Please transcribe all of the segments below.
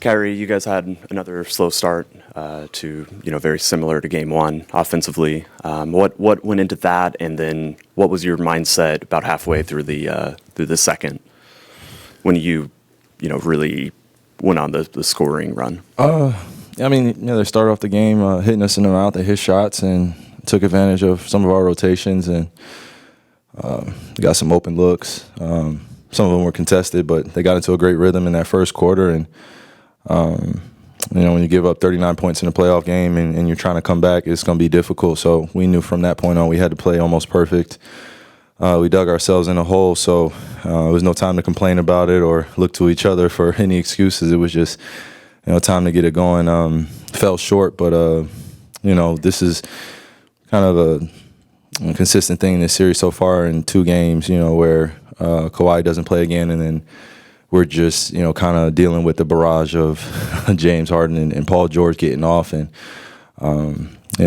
Kyrie, you guys had another slow start to, very similar to game one offensively. What went into that, and then what was your mindset about halfway through the second when you really went on the scoring run? They started off the game hitting us in the mouth. They hit shots and took advantage of some of our rotations and got some open looks. Some of them were contested, but they got into a great rhythm in that first quarter. And when you give up 39 points in a playoff game and you're trying to come back, it's going to be difficult. So we knew from that point on we had to play almost perfect. We dug ourselves in a hole, so it was no time to complain about it or look to each other for any excuses. It was just time to get it going. Fell short, but this is kind of a consistent thing in this series so far in 2 games. Where Kawhi doesn't play again, and then we're just, kind of dealing with the barrage of James Harden and Paul George getting off. And,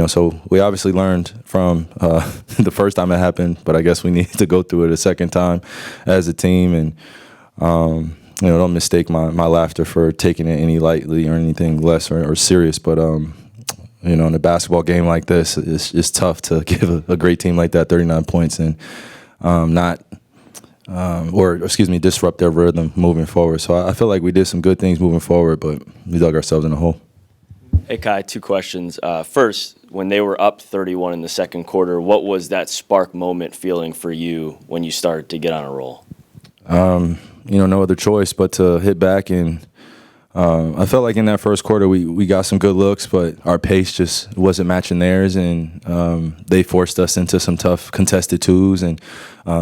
so we obviously learned from the first time it happened, but I guess we need to go through it a second time as a team. And, don't mistake my laughter for taking it any lightly or anything less or serious. But, in a basketball game like this, it's tough to give a great team like that 39 points and disrupt their rhythm moving forward. So I feel like we did some good things moving forward, but we dug ourselves in a hole. Hey, Kai, 2 questions. First, when they were up 31 in the second quarter, what was that spark moment feeling for you when you started to get on a roll? No other choice but to hit back. And I felt like in that first quarter we got some good looks, but our pace just wasn't matching theirs. And they forced us into some tough contested 2s and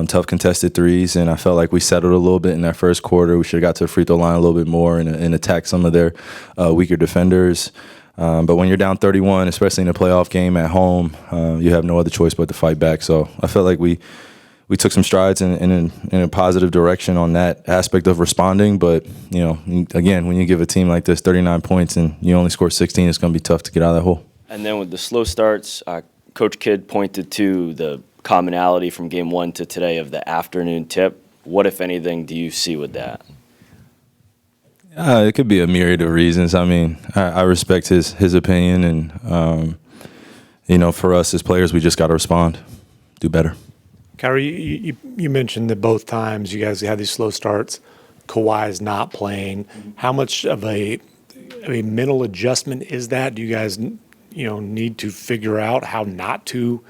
tough contested 3s. And I felt like we settled a little bit in that first quarter. We should have got to the free throw line a little bit more and attacked some of their weaker defenders. But when you're down 31, especially in a playoff game at home, you have no other choice but to fight back. So I felt like we took some strides in a positive direction on that aspect of responding. But, again, when you give a team like this 39 points and you only score 16, it's going to be tough to get out of that hole. And then with the slow starts, Coach Kidd pointed to the commonality from game 1 to today of the afternoon tip. What, if anything, do you see with that? It could be a myriad of reasons. I respect his opinion. And, for us as players, we just got to respond, do better. Kyrie, you mentioned that both times you guys had these slow starts. Kawhi is not playing. How much of a mental adjustment is that? Do you guys, need to figure out how not to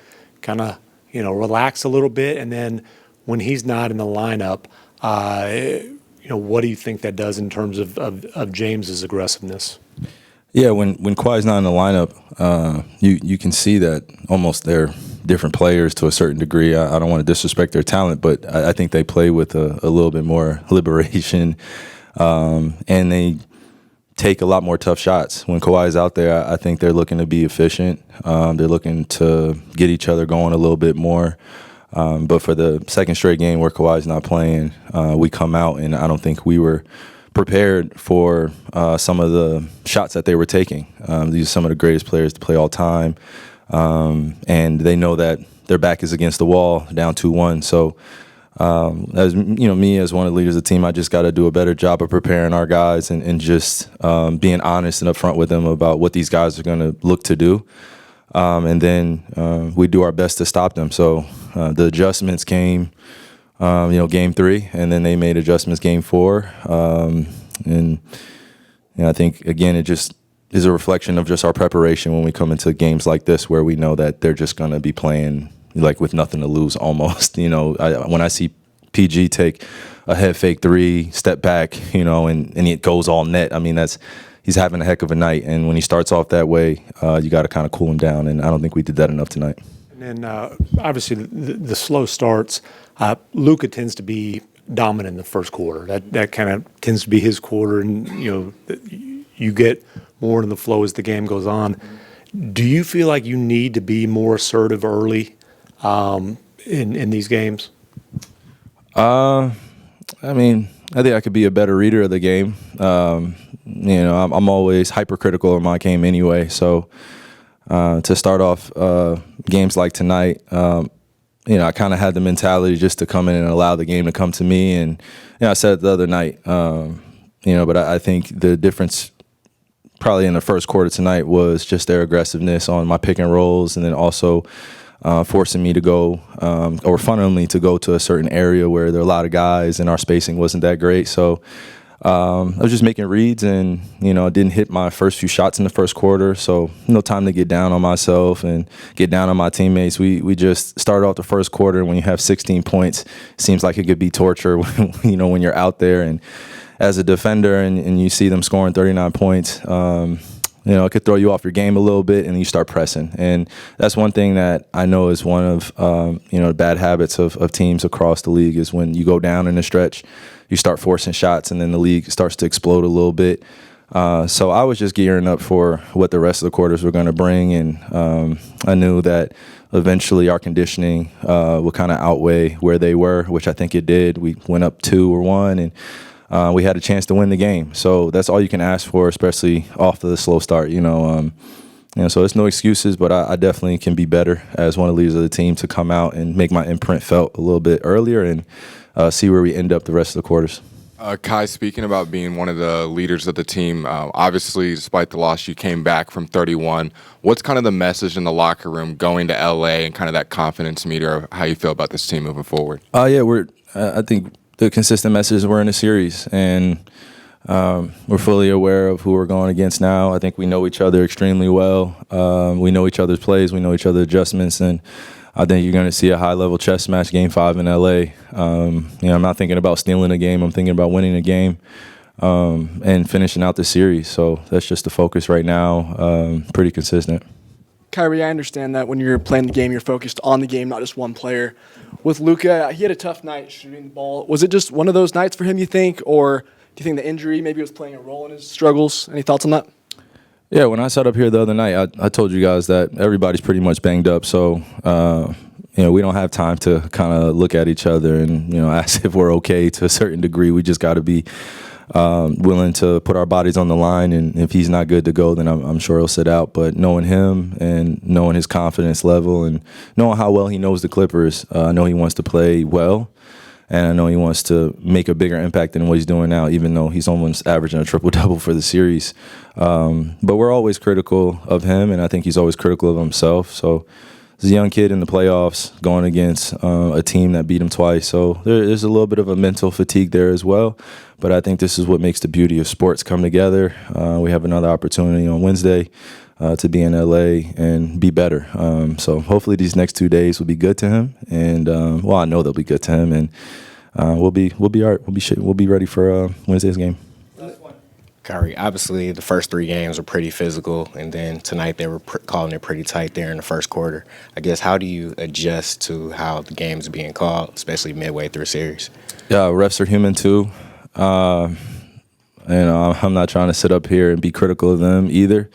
kind of, relax a little bit? And then when he's not in the lineup, what do you think that does in terms of James's aggressiveness? Yeah, when Kawhi's not in the lineup, you can see that almost they're different players to a certain degree. I don't want to disrespect their talent, but I think they play with a little bit more liberation, and they take a lot more tough shots. When Kawhi's out there, I think they're looking to be efficient. They're looking to get each other going a little bit more. But for the second straight game where Kawhi's not playing, we come out, and I don't think we were prepared for some of the shots that they were taking. These are some of the greatest players to play all time, and they know that their back is against the wall, down 2-1. So, as me as one of the leaders of the team, I just got to do a better job of preparing our guys and just being honest and upfront with them about what these guys are going to look to do, and then we do our best to stop them. So the adjustments came. Game 3, and then they made adjustments game 4. And I think, again, it just is a reflection of just our preparation when we come into games like this where we know that they're just going to be playing like with nothing to lose almost. When I see PG take a head fake 3, step back, and it goes all net, he's having a heck of a night. And when he starts off that way, you got to kind of cool him down, and I don't think we did that enough tonight. And then, obviously, the slow starts, Luka tends to be dominant in the first quarter. That kind of tends to be his quarter, and, you get more in the flow as the game goes on. Do you feel like you need to be more assertive early in these games? I think I could be a better reader of the game. I'm always hypercritical of my game anyway, so to start off games like tonight, I kind of had the mentality just to come in and allow the game to come to me. And I said it the other night, but I think the difference probably in the first quarter tonight was just their aggressiveness on my pick and rolls, and then also forcing me to go or funneling me to go to a certain area where there are a lot of guys and our spacing wasn't that great. So I was just making reads, and I didn't hit my first few shots in the first quarter, so no time to get down on myself and get down on my teammates. We just started off the first quarter, and when you have 16 points, it seems like it could be torture when you're out there and as a defender and you see them scoring 39 points. It could throw you off your game a little bit, and you start pressing. And that's one thing that I know is one of the bad habits of teams across the league is when you go down in a stretch, you start forcing shots, and then the league starts to explode a little bit. So I was just gearing up for what the rest of the quarters were going to bring, and I knew that eventually our conditioning would kind of outweigh where they were, which I think it did. We went up 2 or 1, and we had a chance to win the game. So that's all you can ask for, especially off of the slow start. So it's no excuses, but I definitely can be better as one of the leaders of the team to come out and make my imprint felt a little bit earlier and see where we end up the rest of the quarters. Kai, speaking about being one of the leaders of the team, obviously, despite the loss, you came back from 31. What's kind of the message in the locker room going to L.A. and kind of that confidence meter of how you feel about this team moving forward? I think the consistent message is we're in a series, and we're fully aware of who we're going against now. I think we know each other extremely well. We know each other's plays. We know each other's adjustments, and I think you're going to see a high-level chess match Game 5 in L.A. I'm not thinking about stealing a game. I'm thinking about winning a game and finishing out the series. So that's just the focus right now, pretty consistent. Kyrie, I understand that when you're playing the game, you're focused on the game, not just one player. With Luka, he had a tough night shooting the ball. Was it just one of those nights for him, you think, or do you think the injury maybe was playing a role in his struggles? Any thoughts on that? Yeah, when I sat up here the other night, I told you guys that everybody's pretty much banged up. So, we don't have time to kind of look at each other and, ask if we're okay to a certain degree. We just got to be willing to put our bodies on the line, and if he's not good to go, then I'm sure he'll sit out. But knowing him and knowing his confidence level and knowing how well he knows the Clippers, I know he wants to play well, and I know he wants to make a bigger impact than what he's doing now, even though he's almost averaging a triple-double for the series. But we're always critical of him, and I think he's always critical of himself. So he's a young kid in the playoffs going against a team that beat him twice. So there's a little bit of a mental fatigue there as well. But I think this is what makes the beauty of sports come together. We have another opportunity on Wednesday to be in LA and be better. So hopefully these next 2 days will be good to him. And I know they'll be good to him. And we'll be all right. We'll be ready for Wednesday's game. Kyrie, obviously the first 3 games were pretty physical, and then tonight they were calling it pretty tight there in the first quarter. I guess, how do you adjust to how the game's being called, especially midway through a series? Yeah, refs are human too. I'm not trying to sit up here and be critical of them either.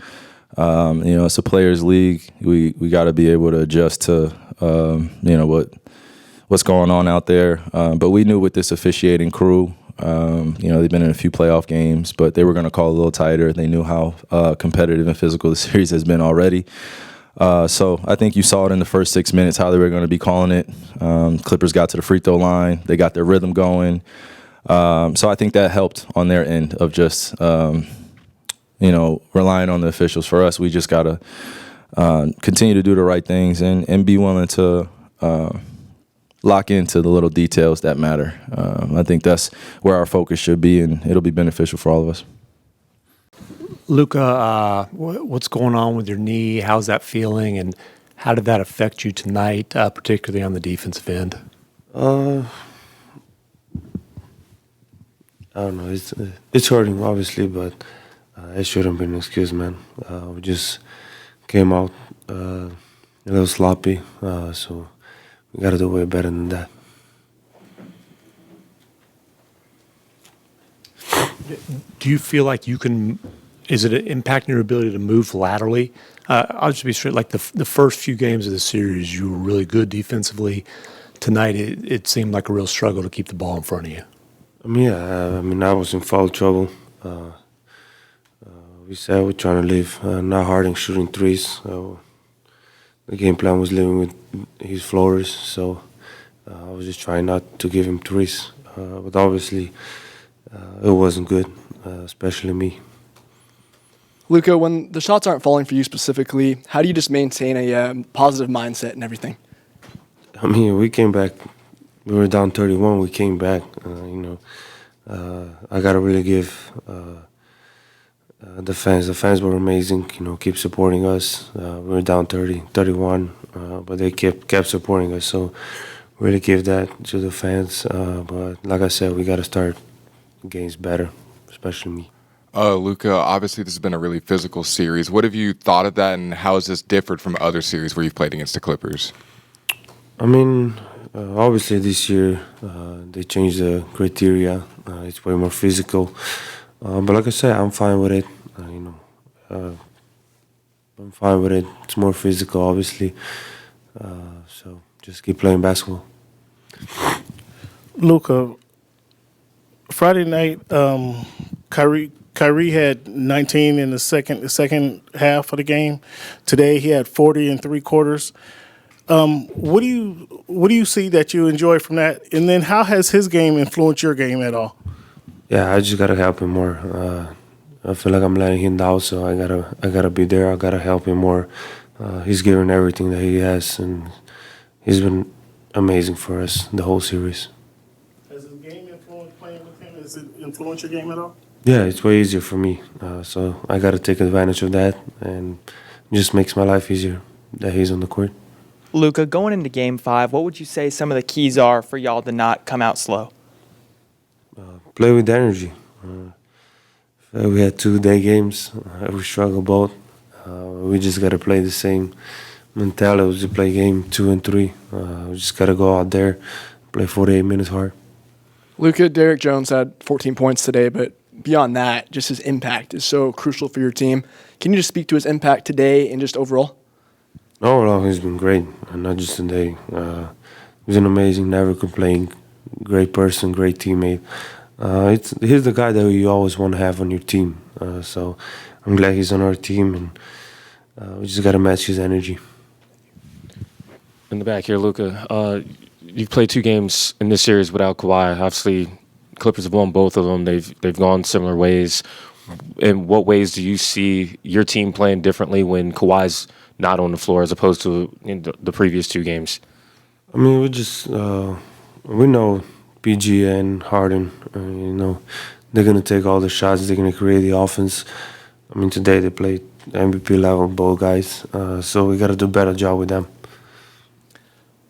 It's a players' league. We got to be able to adjust to what's going on out there. But we knew with this officiating crew, they've been in a few playoff games, but they were going to call a little tighter. They knew how competitive and physical the series has been already. So I think you saw it in the first 6 minutes how they were going to be calling it. Clippers got to the free throw line. They got their rhythm going. So I think that helped on their end of just, relying on the officials. For us, we just got to continue to do the right things and be willing to lock into the little details that matter. I think that's where our focus should be, and it'll be beneficial for all of us. Luca, what's going on with your knee? How's that feeling, and how did that affect you tonight, particularly on the defensive end? I don't know. It's hurting, obviously, but it shouldn't be an excuse, man. We just came out a little sloppy, so we got to do way better than that. Do you feel like you can? Is it impacting your ability to move laterally? I'll just be straight. Like the first few games of the series, you were really good defensively. Tonight, it seemed like a real struggle to keep the ball in front of you. I was in foul trouble. We said we're trying to leave, not Harding shooting threes. The game plan was leaving with his floaters, so I was just trying not to give him threes. But obviously, it wasn't good, especially me. Luca, when the shots aren't falling for you specifically, how do you just maintain a positive mindset and everything? I mean, we came back. We were down 31. We came back. I gotta really give the fans. The fans were amazing. Keep supporting us. We were down 31, but they kept supporting us. So really give that to the fans. But like I said, we gotta start games better, especially me. Luca, obviously this has been a really physical series. What have you thought of that, and how has this differed from other series where you've played against the Clippers? I mean, obviously this year they changed the criteria. It's way more physical. But like I said, I'm fine with it. I'm fine with it. It's more physical, obviously. So just keep playing basketball. Luca, Friday night, Kyrie had 19 in the second half of the game. Today he had 40 in 3/4. What do you see that you enjoy from that? And then how has his game influenced your game at all? Yeah, I just gotta help him more. I feel like I'm letting him down, so I gotta be there. I gotta help him more. He's given everything that he has, and he's been amazing for us the whole series. Has his game influenced playing with him? Has it influenced your game at all? Yeah, it's way easier for me. So I gotta take advantage of that, and it just makes my life easier that he's on the court. Luka, going into Game 5, what would you say some of the keys are for y'all to not come out slow? Play with energy. We had 2-day games. We struggle both. We just gotta play the same mentality. We just play game 2 and 3. We just gotta go out there, play 48 minutes hard. Luca, Derrick Jones had 14 points today, but beyond that, just his impact is so crucial for your team. Can you just speak to his impact today and just overall? Overall, he's been great, not just today. He's an amazing, never complain, great person, great teammate. He's the guy that you always want to have on your team. So I'm glad he's on our team, and we just got to match his energy. In the back here, Luca, you've played 2 games in this series without Kawhi. Obviously, Clippers have won both of them. They've gone similar ways. In what ways do you see your team playing differently when Kawhi's not on the floor as opposed to in the previous 2 games? I mean, we know PG and Harden, they're going to take all the shots. They're going to create the offense. I mean, today they played MVP level, both guys. So we got to do a better job with them.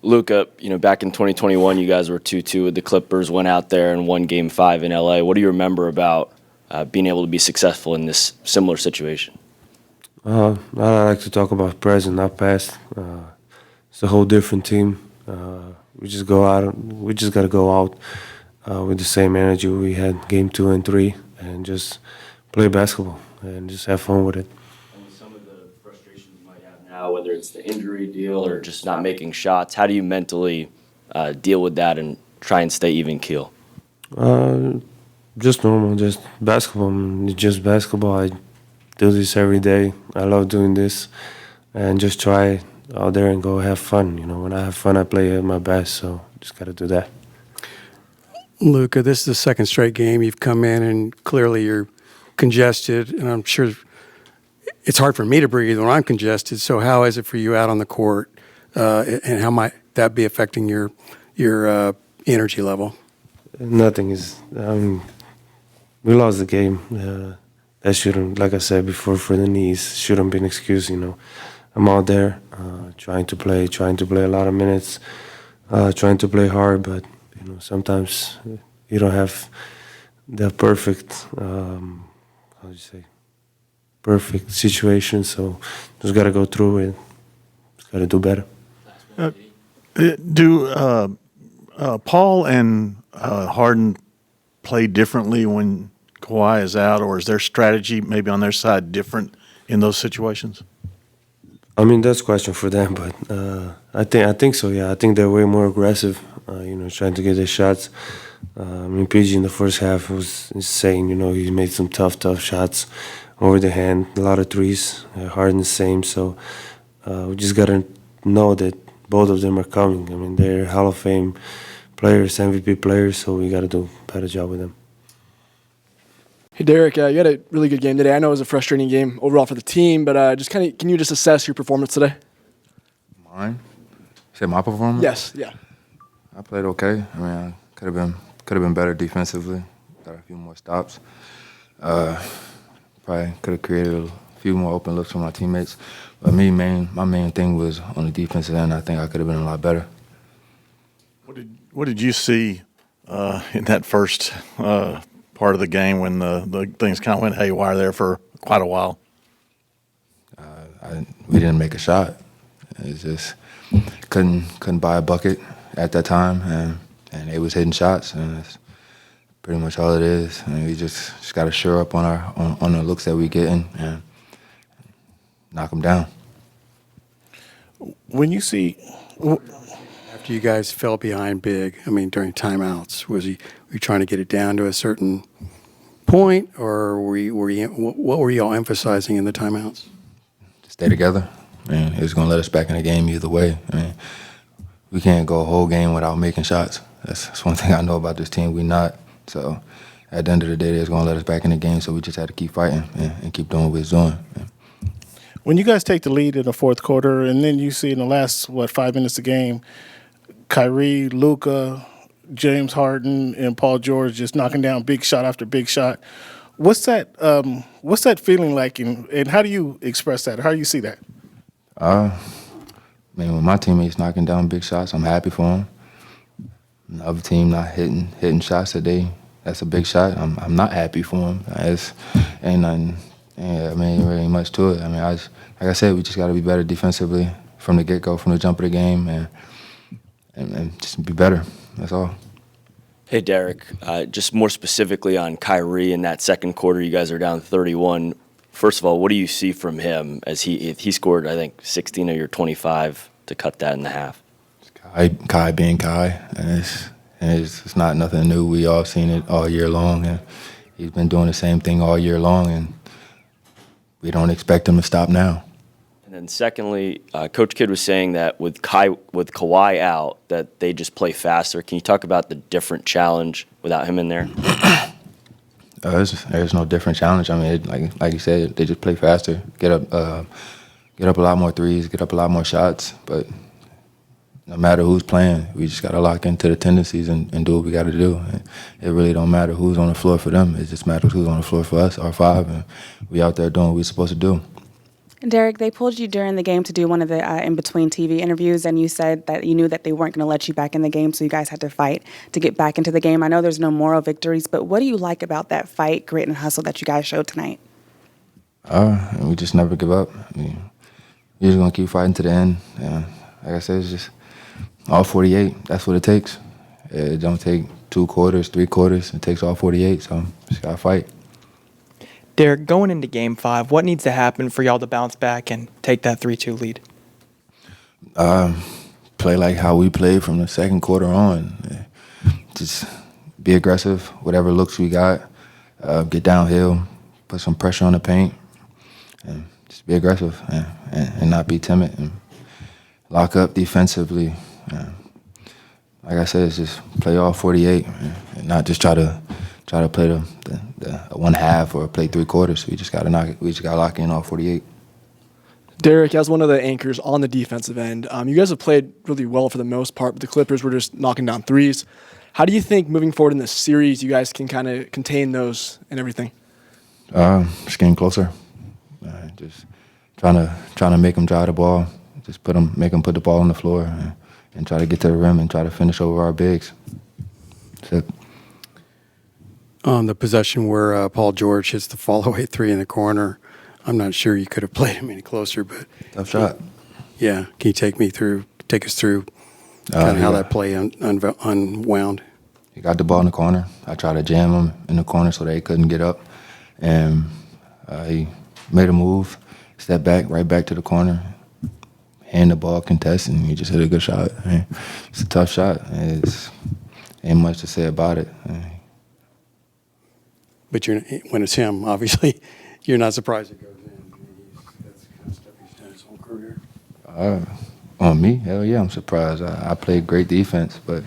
Luca, back in 2021, you guys were 2-2 with the Clippers, went out there and won Game 5 in LA. What do you remember about being able to be successful in this similar situation? I like to talk about present, not past. It's a whole different team. We just got to go out with the same energy we had Game 2 and 3, and just play basketball and just have fun with it. And some of the frustrations you might have now, whether it's the injury deal or just not making shots, how do you mentally deal with that and try and stay even keel? Just normal, just basketball. It's just basketball. I do this every day. I love doing this, and just try out there and go have fun. When I have fun, I play at my best. So just got to do that. Luca, this is the second straight game you've come in, and clearly you're congested, and I'm sure it's hard for me to breathe when I'm congested. So how is it for you out on the court, and how might that be affecting your energy level? Nothing is. We lost the game. That shouldn't, like I said before, for the knees, shouldn't be an excuse. I'm out there trying to play a lot of minutes, trying to play hard, but sometimes you don't have the perfect, perfect situation. So just got to go through it. Just got to do better. Do Paul and Harden play differently when Kawhi is out, or is their strategy maybe on their side different in those situations? I mean, that's a question for them, but I think so. Yeah, I think they're way more aggressive. Trying to get their shots. PG in the first half was insane. He made some tough shots over the hand, a lot of threes. Harden the same. So we just gotta know that both of them are coming. I mean, they're Hall of Fame players, MVP players. So we gotta do a better job with them. Hey, Derrick, you had a really good game today. I know it was a frustrating game overall for the team, but just kind of can you just assess your performance today? Mine? Say my performance? Yes, yeah. I played okay. I mean, I could have been better defensively. Got a few more stops. Probably could have created a few more open looks for my teammates. But my main thing was on the defensive end. I think I could have been a lot better. What did you see in that first part of the game when the things kind of went haywire there for quite a while? We didn't make a shot. It's just couldn't buy a bucket at that time, and they was hitting shots, and that's pretty much all it is. And we just got to shore up on the looks that we getting and knock them down. When you see After you guys fell behind big, I mean, during timeouts, were you trying to get it down to a certain point, or what were you all emphasizing in the timeouts? Stay together. I mean, it was going to let us back in the game either way. I mean, we can't go a whole game without making shots. That's one thing I know about this team. We not. So at the end of the day, they was going to let us back in the game, so we just had to keep fighting and keep doing what we was doing. When you guys take the lead in the fourth quarter, and then you see in the last 5 minutes of the game, Kyrie, Luca, James Harden, and Paul George just knocking down big shot after big shot. What's that feeling like, and how do you express that? How do you see that? I mean, when my teammates knocking down big shots, I'm happy for them. The other team not hitting shots that's a big shot. I'm not happy for them. Ain't nothing. I mean, really much to it. I mean, like I said, we just got to be better defensively from the get-go, from the jump of the game, and just be better. That's all. Hey, Derrick, just more specifically on Kyrie in that second quarter, you guys are down 31. First of all, what do you see from him as he scored, I think, 16 of your 25 to cut that in the half? Kai being Kai, and it's not nothing new. We all seen it all year long, and he's been doing the same thing all year long, and we don't expect him to stop now. And then secondly, Coach Kidd was saying that with Kawhi out, that they just play faster. Can you talk about the different challenge without him in there? There's no different challenge. I mean, like you said, they just play faster, get up a lot more threes, get up a lot more shots. But no matter who's playing, we just got to lock into the tendencies and do what we got to do. And it really don't matter who's on the floor for them. It just matters who's on the floor for us, our five, and we out there doing what we're supposed to do. Derrick, they pulled you during the game to do one of the in-between TV interviews, and you said that you knew that they weren't going to let you back in the game, so you guys had to fight to get back into the game. I know there's no moral victories, but what do you like about that fight, grit, and hustle that you guys showed tonight? We just never give up. We're just going to keep fighting to the end. And like I said, it's just all 48. That's what it takes. It don't take 2 quarters, 3 quarters. It takes all 48, so just got to fight. Derrick, going into Game 5, what needs to happen for y'all to bounce back and take that 3-2 lead? Play like how we played from the second quarter on. Just be aggressive, whatever looks we got. Get downhill, put some pressure on the paint, and just be aggressive and not be timid. And lock up defensively. Like I said, it's just play all 48 and not just try to play the one half or play 3 quarters. We just got to lock in all 48. Derrick, as one of the anchors on the defensive end, you guys have played really well for the most part, but the Clippers were just knocking down threes. How do you think moving forward in this series, you guys can kind of contain those and everything? Just getting closer. Just trying to make them drive the ball. Just make them put the ball on the floor and try to get to the rim and try to finish over our bigs. That's it. On the possession where Paul George hits the fall-away 3 in the corner, I'm not sure you could have played him any closer, but tough shot. Yeah, can you take us through kind of how that play unwound? He got the ball in the corner. I tried to jam him in the corner so they couldn't get up, and he made a move, stepped back, right back to the corner, hand the ball, contest, and he just hit a good shot. It's a tough shot. Ain't much to say about it. But when it's him, obviously, you're not surprised it goes in. That's the kind of stuff he's done his whole career. On me? Hell yeah, I'm surprised. I played great defense, but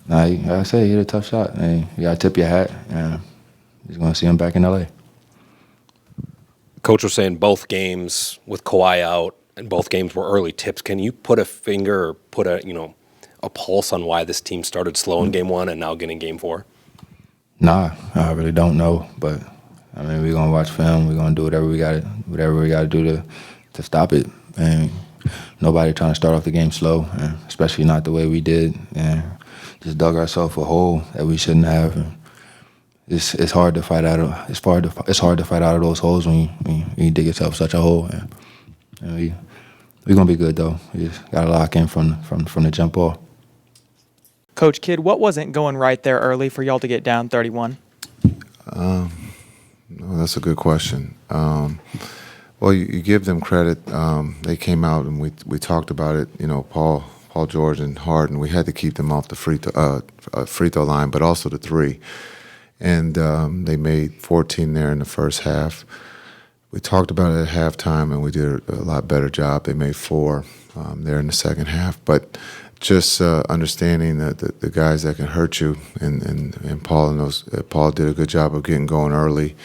like I say, he hit a tough shot. You got to tip your hat. just going to see him back in LA. Coach was saying both games with Kawhi out and both games were early tips. Can you put a finger or put a pulse on why this team started slow in game one and now getting game four? Nah, I really don't know. But I mean, we're gonna watch film. We're gonna do whatever we got to do to stop it. And nobody trying to start off the game slow, and especially not the way we did. And just dug ourselves a hole that we shouldn't have. And it's hard to fight out of it's hard to fight out of those holes when you dig yourself such a hole. And we're gonna be good though. We just gotta lock in from the jump off. Coach Kidd, what wasn't going right there early for y'all to get down 31? No, that's a good question. Well, you give them credit. They came out and we talked about it. Paul George and Harden. We had to keep them off the free throw line, but also the three. And they made 14 there in the first half. We talked about it at halftime, and we did a lot better job. They made 4 there in the second half, but just understanding that the guys that can hurt you, and Paul did a good job of getting going early.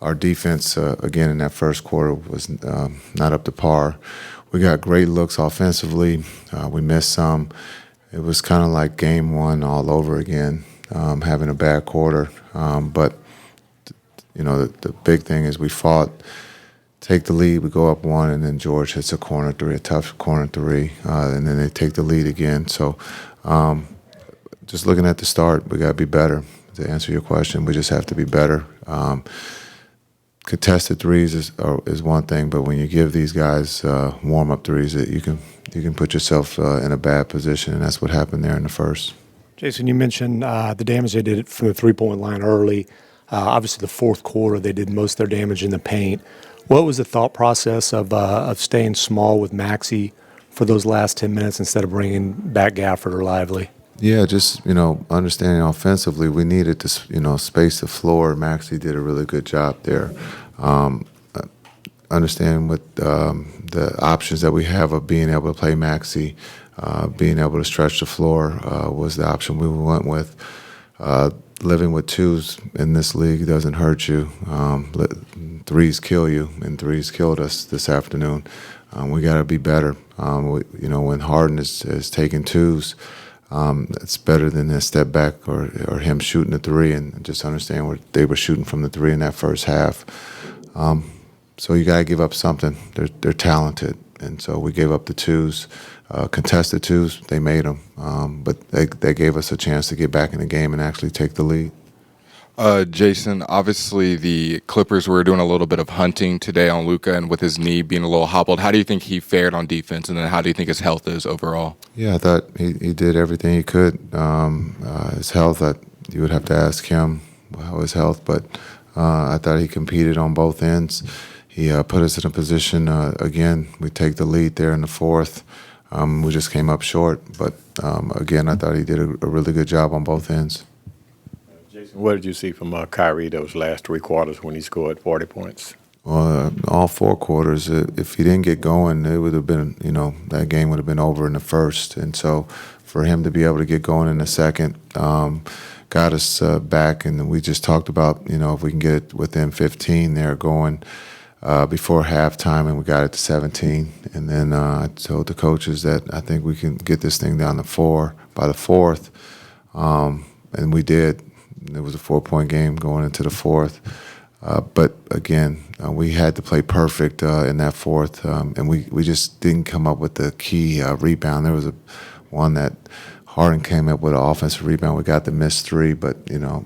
Our defense, again, in that first quarter was not up to par. We got great looks offensively. We missed some. It was kind of like game one all over again, having a bad quarter. But the big thing is we fought, take the lead, we go up 1, and then George hits a corner three, a tough corner three, and then they take the lead again. So just looking at the start, we got to be better. To answer your question, we just have to be better. Contested threes is one thing, but when you give these guys warm-up threes, you can put yourself in a bad position, and that's what happened there in the first. Jason, you mentioned the damage they did from the three-point line early. Obviously, the fourth quarter, they did most of their damage in the paint. What was the thought process of staying small with Maxey for those last 10 minutes instead of bringing back Gafford or Lively? Yeah, just, understanding offensively, we needed to, space the floor. Maxey did a really good job there. Understanding what the options that we have of being able to play Maxey, being able to stretch the floor was the option we went with. Living with twos in this league doesn't hurt you. Threes kill you, and threes killed us this afternoon. We got to be better. When Harden is taking twos, it's better than a step back or him shooting a three, and just understand where they were shooting from the three in that first half. So you got to give up something. They're talented, and so we gave up the twos. Contested twos, they made them, but they gave us a chance to get back in the game and actually take the lead. Jason, obviously the Clippers were doing a little bit of hunting today on Luca, and with his knee being a little hobbled, how do you think he fared on defense, and then how do you think his health is overall? Yeah, I thought he did everything he could. His health, you would have to ask him how his health, but I thought he competed on both ends. He put us in a position, again, we take the lead there in the fourth. We just came up short, but again, I thought he did a really good job on both ends. Jason, what did you see from Kyrie those last 3 quarters when he scored 40 points? Well, all 4 quarters, if he didn't get going, it would have been, that game would have been over in the first. And so for him to be able to get going in the second got us back. And we just talked about, if we can get it within 15 there going before halftime, and we got it to 17. And then I told the coaches that I think we can get this thing down to 4 by the fourth. And we did. It was a 4-point game going into the fourth. But again, we had to play perfect in that fourth, and we just didn't come up with the key rebound. There was one that Harden came up with an offensive rebound. We got the missed 3, but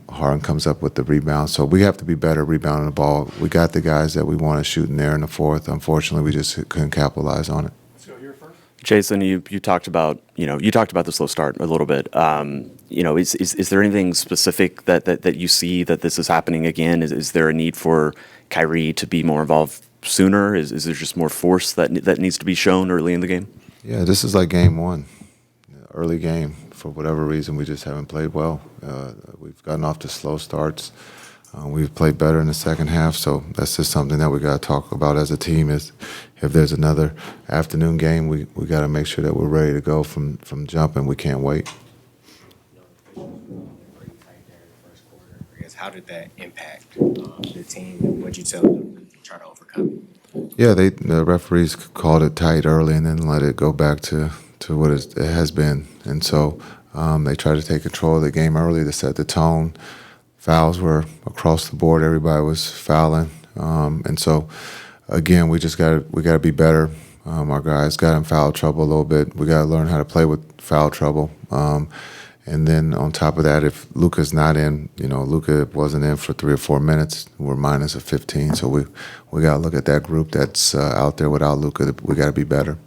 Harden comes up with the rebound. So we have to be better rebounding the ball. We got the guys that we want to shoot in there in the fourth. Unfortunately, we just couldn't capitalize on it. Jason, you talked about the slow start a little bit. Is there anything specific that you see that this is happening again? Is there a need for Kyrie to be more involved sooner? Is there just more force that needs to be shown early in the game? Yeah, this is like game 1, early game. For whatever reason, we just haven't played well. We've gotten off to slow starts. We've played better in the second half, so that's just something that we got to talk about as a team. Is if there's another afternoon game, we got to make sure that we're ready to go from jump, and we can't wait. how did that impact the team, and what you tell them to try to overcome it? Yeah, the referees called it tight early and then let it go back to what it has been. And so they tried to take control of the game early to set the tone. Fouls were across the board. Everybody was fouling. And so, again, we got to be better. Our guys got in foul trouble a little bit. We got to learn how to play with foul trouble. And then on top of that, if Luka's not in, Luka wasn't in for 3 or 4 minutes, we're minus a 15. So we got to look at that group that's out there without Luka. We got to be better.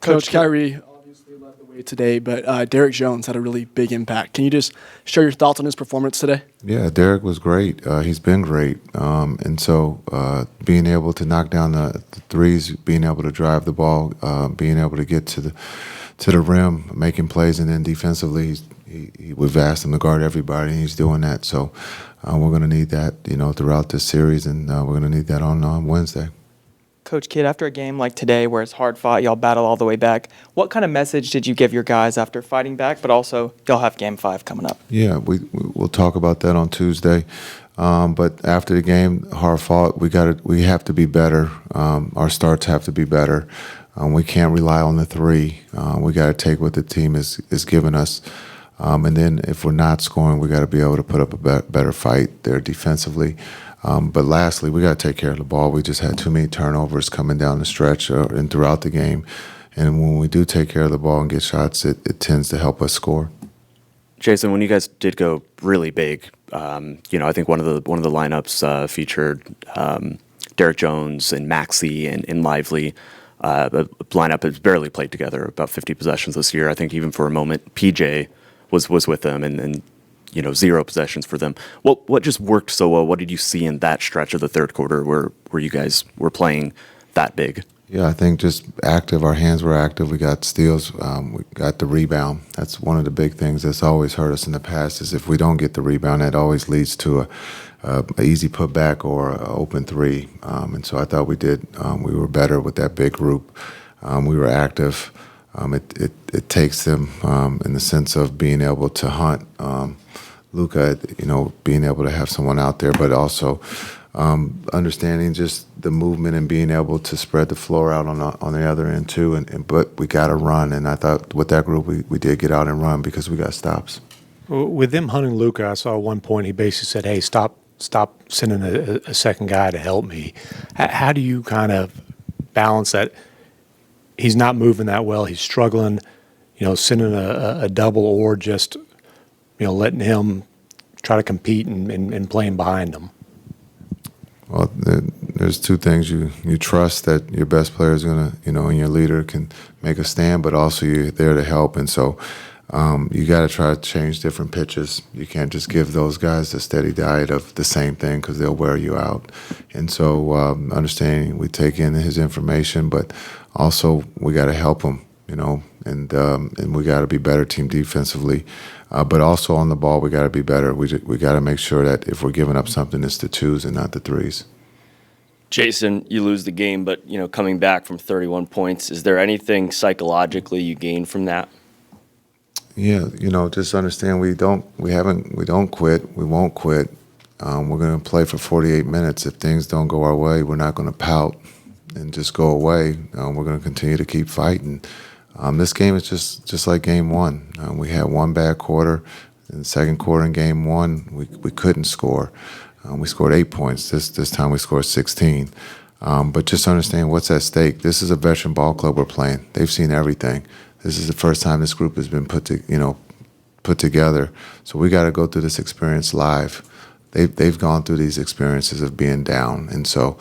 Coach Kyrie obviously led the way today, but Derrick Jones had a really big impact. Can you just share your thoughts on his performance today? Yeah, Derrick was great. He's been great. And so being able to knock down the threes, being able to drive the ball, being able to get to the rim, making plays, and then defensively, we've asked him to guard everybody, and he's doing that. So we're going to need that, throughout this series, and we're going to need that on Wednesday. Coach Kidd, after a game like today where it's hard fought, y'all battle all the way back, what kind of message did you give your guys after fighting back, but also y'all have Game 5 coming up? Yeah, we'll talk about that on Tuesday. But after the game, hard fought, we have to be better. Our starts have to be better. We can't rely on the three. We got to take what the team is giving us. And then if we're not scoring, we got to be able to put up a better fight there defensively. But lastly, we got to take care of the ball. We just had too many turnovers coming down the stretch and throughout the game. And when we do take care of the ball and get shots, it tends to help us score. Jason, when you guys did go really big, I think one of the lineups featured Derrick Jones and Maxey and Lively. The lineup has barely played together, about 50 possessions this year. I think even for a moment, PJ was with them, and 0 possessions for them. What just worked so well? What did you see in that stretch of the third quarter where you guys were playing that big? Yeah, I think just active. Our hands were active. We got steals. We got the rebound. That's one of the big things that's always hurt us in the past is if we don't get the rebound, that always leads to a easy putback or an open three. And so I thought we did. We were better with that big group. We were active. It takes them in the sense of being able to hunt. Luca, being able to have someone out there, but also understanding just the movement and being able to spread the floor out on the other end too. But we got to run, and I thought with that group we did get out and run because we got stops. With them hunting Luka, I saw at one point he basically said, "Hey, stop sending a second guy to help me." How do you kind of balance that? He's not moving that well. He's struggling. Sending a double or just letting him try to compete and playing behind him. Well, there's two things. You trust that your best player is going to, and your leader can make a stand, but also you're there to help. And so you got to try to change different pitches. You can't just give those guys a steady diet of the same thing because they'll wear you out. And so understanding we take in his information, but also we got to help him, and we got to be better team defensively. But also on the ball, we got to be better. We got to make sure that if we're giving up something, it's the twos and not the threes. Jason, you lose the game, but coming back from 31 points, is there anything psychologically you gain from that? Yeah, just understand we don't quit. We won't quit. We're going to play for 48 minutes. If things don't go our way, we're not going to pout and just go away. We're going to continue to keep fighting. This game is just like game one. We had one bad quarter. In the second quarter in game one, we couldn't score. We scored 8 points. This time we scored 16. But just understand what's at stake. This is a veteran ball club we're playing. They've seen everything. This is the first time this group has been put together. So we got to go through this experience live. They've gone through these experiences of being down, and so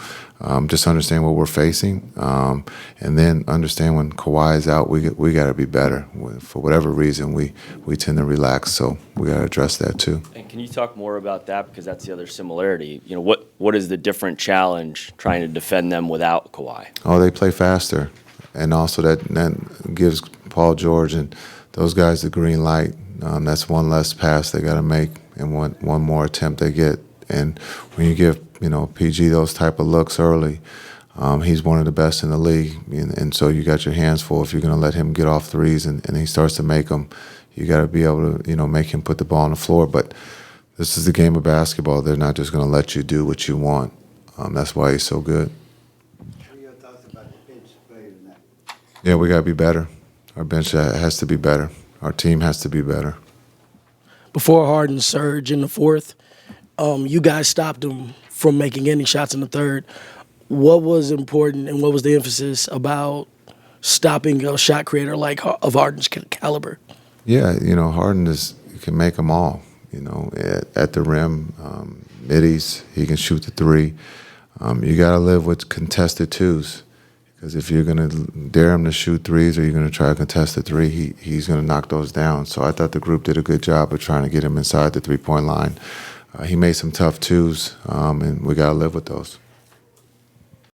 just understand what we're facing, and then understand when Kawhi is out, we got to be better. For whatever reason, we tend to relax, so we got to address that too. And can you talk more about that, because that's the other similarity? What is the different challenge trying to defend them without Kawhi? Oh, they play faster, and also that gives Paul George and those guys the green light. That's one less pass they got to make, and one more attempt they get. And when you give PG those type of looks early, he's one of the best in the league, and so you got your hands full if you're going to let him get off threes and he starts to make them. You got to be able to make him put the ball on the floor. But This is the game of basketball. They're not just going to let you do what you want. That's why he's so good. Yeah, we got to be better. Our bench has to be better. Our team has to be better. Before Harden's surge in the fourth, you guys stopped him from making any shots in the third. What was important and what was the emphasis about stopping a shot creator like of Harden's caliber? Yeah, Harden can make them all. At the rim, middies, he can shoot the three. You got to live with contested twos. Because if you're going to dare him to shoot threes or you're going to try to contest the three, he's going to knock those down. So I thought the group did a good job of trying to get him inside the three-point line. He made some tough twos, and we got to live with those.